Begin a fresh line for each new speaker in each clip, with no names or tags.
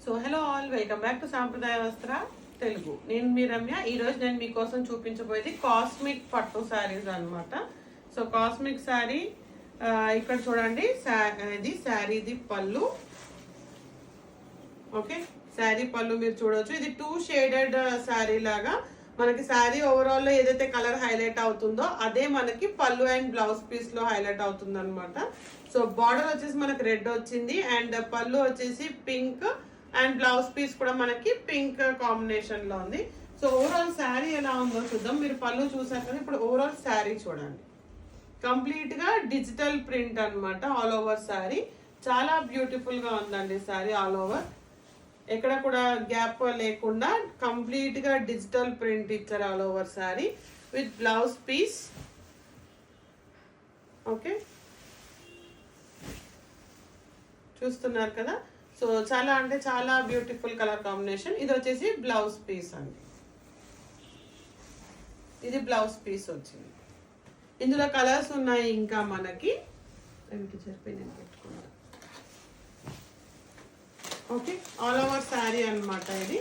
So hello all, welcome back to సాంప్రదాయ వస్త్ర తెలుగు. నేను మీ రమ్య. ఈరోజు నేను మీకోసం చూపించబోయేది కాస్మిక్ పట్టు శారీస్ అనమాట. సో కాస్మిక్ శారీ ఇక్కడ చూడండి, ఇది శారీది పళ్ళు. ఓకే, శారీ పళ్ళు మీరు చూడవచ్చు. ఇది 2 షేడెడ్ శారీ లాగా మనకి శారీ ఓవరాల్ లో ఏదైతే కలర్ హైలైట్ అవుతుందో అదే మనకి పళ్ళు అండ్ బ్లౌజ్ పీస్ లో హైలైట్ అవుతుంది అనమాట. సో బార్డర్ వచ్చేసి మనకి రెడ్ వచ్చింది అండ్ పళ్ళు వచ్చేసి పింక్ అండ్ బ్లౌజ్ పీస్ కూడా మనకి పింక్ కాంబినేషన్ లో ఉంది. సో ఓవరాల్ శారీ ఎలా ఉందో చూద్దాం. మీరు పళ్ళు చూసారు కదా, ఇప్పుడు ఓవరాల్ శారీ చూడండి. కంప్లీట్ గా డిజిటల్ ప్రింట్ అనమాట ఆల్ ఓవర్ శారీ. చాలా బ్యూటిఫుల్ గా ఉందండి శారీ ఆల్ ఓవర్. ఎక్కడ కూడా గ్యాప్ లేకుండా కంప్లీట్ గా డిజిటల్ ప్రింట్ ఇచ్చారు all over sari with blouse piece. Okay, చూస్తున్నారు కదా. సో చాలా అంటే చాలా బ్యూటిఫుల్ కలర్ కాంబినేషన్. ఇది వచ్చేసి బ్లౌజ్ పీస్ అండి. ఇది బ్లౌజ్ పీస్ వచ్చింది. ఇందులో కలర్స్ ఉన్నాయి ఇంకా మనకి. ఓకే, ఆల్ ఓవర్ శారీ అనమాట ఇది.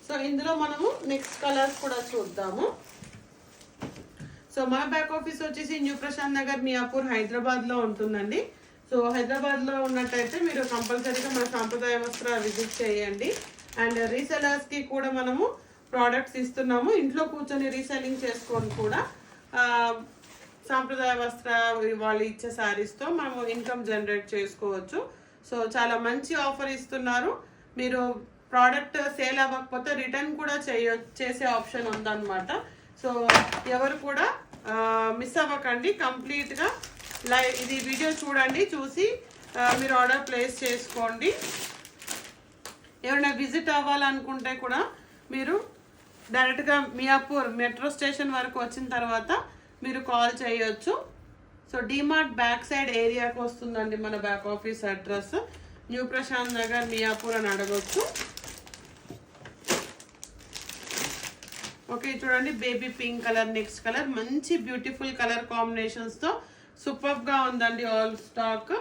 సో ఇందులో మనము నెక్స్ట్ కలర్స్ కూడా చూద్దాము. సో మా బ్యాక్ ఆఫీస్ వచ్చేసి న్యూ ప్రశాంత్ నగర్, మియాపూర్, హైదరాబాద్ లో ఉంటుందండి. సో హైదరాబాద్ లో ఉన్నట్టయితే మీరు కంపల్సరీగా మన సాంప్రదాయ వస్త్ర విజిట్ చేయండి. అండ్ రీసెలర్స్ కి కూడా మనము ప్రోడక్ట్స్ ఇస్తున్నాము. ఇంట్లో కూర్చొని రీసెల్లింగ్ చేసుకొని కూడా సాంప్రదాయ వస్త్ర వాళ్ళు ఇచ్చే శారీస్ తో మనము ఇన్కమ్ జనరేట్ చేసుకోవచ్చు. సో చాలా మంచి ఆఫర్ ఇస్తున్నారు. మీరు ప్రోడక్ట్ సేల్ అవ్వకపోతే రిటర్న్ కూడా చేసే ఆప్షన్ ఉందన్నమాట. సో ఎవరు కూడా మిస్ అవ్వకండి. కంప్లీట్ గా ఇది వీడియో చూడండి, చూసి మీరు ఆర్డర్ ప్లేస్ చేసుకోండి. ఎవరైనా విజిట్ అవ్వాలనుకుంటే కూడా మీరు డైరెక్ట్గా మియాపూర్ మెట్రో స్టేషన్ వరకు వచ్చిన తర్వాత మీరు కాల్ చేయొచ్చు. సో డిమార్ట్ బ్యాక్ సైడ్ ఏరియాకి వస్తుందండి మన back office address. New Prashant Nagar, Miyapur అని అడగొచ్చు. ఓకే, చూడండి baby pink colour, next colour మంచి బ్యూటిఫుల్ కలర్ కాంబినేషన్స్ తో సూపర్ గా ఉందండి ఆల్ స్టాక్.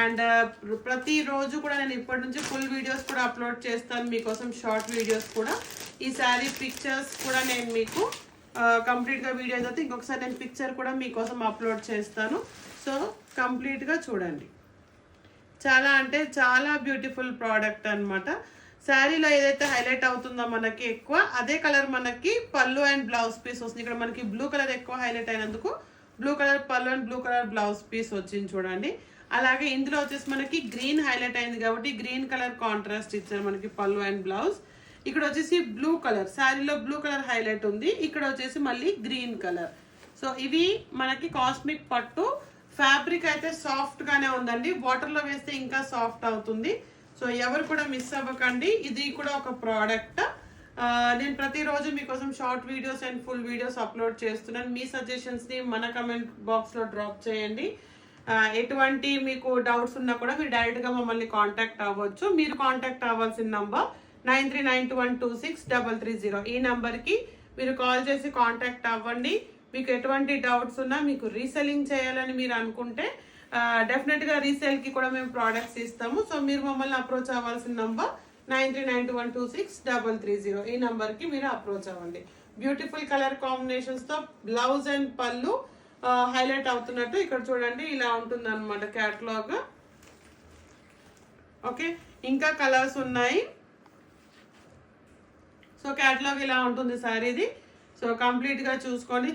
అండ్ ప్రతిరోజు కూడా నేను ఇప్పటి నుంచి ఫుల్ వీడియోస్ కూడా అప్లోడ్ చేస్తాను మీకోసం, షార్ట్ వీడియోస్ కూడా. ఈ శారీ పిక్చర్స్ కూడా నేను మీకు కంప్లీట్ గా వీడియో అయితే ఇంకొకసారి నేను పిక్చర్ కూడా మీకోసం అప్లోడ్ చేస్తాను. సో కంప్లీట్ గా చూడండి. చాలా అంటే చాలా బ్యూటిఫుల్ ప్రోడక్ట్ అనమాట. శారీలో ఏదైతే హైలైట్ అవుతుందో మనకి ఎక్కువ అదే కలర్ మనకి పళ్ళు అండ్ బ్లౌజ్ పీస్ వస్తుంది. ఇక్కడ మనకి బ్లూ కలర్ ఎక్కువ హైలైట్ అయినందుకు బ్లూ కలర్ పళ్ళు and blue colour blouse piece వచ్చింది చూడండి. అలాగే ఇందులో వచ్చేసి మనకి గ్రీన్ హైలైట్ అయింది కాబట్టి గ్రీన్ కలర్ కాంట్రాస్ట్ ఇచ్చారు మనకి పళ్ళు అండ్ బ్లౌజ్. ఇక్కడ వచ్చేసి బ్లూ కలర్, శారీలో బ్లూ కలర్ హైలైట్ ఉంది, ఇక్కడ వచ్చేసి మళ్ళీ గ్రీన్ కలర్. సో ఇవి మనకి కాస్మిక్ పట్టు. ఫ్యాబ్రిక్ అయితే సాఫ్ట్ గానే ఉందండి, వాటర్ లో వేస్తే ఇంకా సాఫ్ట్ అవుతుంది. సో ఎవరు కూడా మిస్ అవ్వకండి. ఇది కూడా ఒక ప్రోడక్ట్. నేను ప్రతిరోజు మీకోసం short videos and full videos upload చేస్తున్నాను. మీ సజెషన్స్ ని మన కమెంట్ బాక్స్ లో డ్రాప్ చేయండి. ఎటువంటి మీకు డౌట్స్ ఉన్నా కూడా మీరు డైరెక్ట్ గా మమ్మల్ని కాంటాక్ట్ అవ్వచ్చు. మీరు కాంటాక్ట్ అవ్వాల్సిన నంబర్ 9392263330. ఈ నంబర్ కి మీరు కాల్ చేసి కాంటాక్ట్ అవ్వండి. మీకు ఎటువంటి డౌట్స్ ఉన్నా, మీకు రీసెల్లింగ్ చేయాలని మీరు అనుకుంటే డెఫినెట్ గా రీసేల్ కి కూడా మేము ప్రోడక్ట్స్ ఇస్తాము. సో మీరు మమ్మల్ని అప్రోచ్ అవ్వాల్సిన నంబర్ 9392263330. ఈ నంబర్ కి మీరు అప్రోచ్ అవ్వండి. బ్యూటిఫుల్ కలర్ కాంబినేషన్స్ తో బ్లౌజ్ అండ్ పళ్ళు హైలైట్ అవుతున్నట్టు ఇక్కడ చూడండి ఇలా ఉంటుంది అనమాట క్యాటలాగ్. ఓకే, ఇంకా కలర్స్ ఉన్నాయి. సో క్యాటలాగ్ ఇలా ఉంటుంది శారీది. సో కంప్లీట్ గా చూసుకొని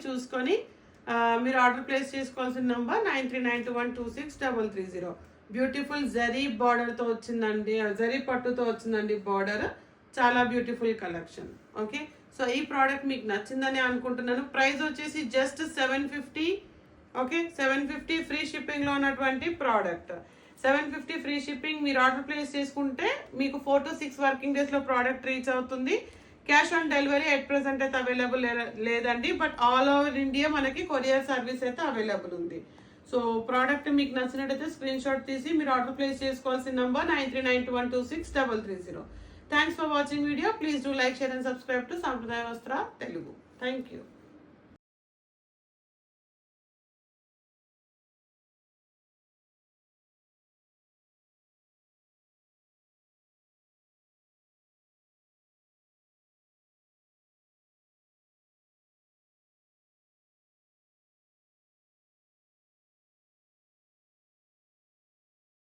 మీరు ఆర్డర్ ప్లేస్ చేసుకోవాల్సిన నంబర్ 9392126330. బ్యూటిఫుల్ జరీ బార్డర్ తో వచ్చిందండి, జరీ పట్టుతో వచ్చిందండి బార్డర్. చాలా బ్యూటిఫుల్ కలెక్షన్. ఓకే, సో ఈ ప్రోడక్ట్ మీకు నచ్చిందని అనుకుంటున్నాను. ప్రైస్ వచ్చేసి జస్ట్ 750. ఓకే, 750 ఫ్రీ షిప్పింగ్ లో ఉన్నటువంటి ప్రోడక్ట్. 750 free shipping. మీరు ఆర్డర్ ప్లేస్ చేసుకుంటే మీకు 4 to 6 వర్కింగ్ డేస్ లో ప్రోడక్ట్ రీచ్ అవుతుంది. Cash on delivery at present అయితే అవైలబుల్ లేదండి, బట్ ఆల్ ఓవర్ ఇండియా మనకి కొరియర్ సర్వీస్ అయితే అవైలబుల్ ఉంది. సో ప్రోడక్ట్ మీకు నచ్చినట్టయితే స్క్రీన్ షాట్ తీసి మీరు ఆర్డర్ ప్లేస్ చేసుకోవాల్సిన number 9392126330. Thanks for watching video. Please do like, share and subscribe to సాంప్రదాయ వస్త్ర తెలుగు. Thank you.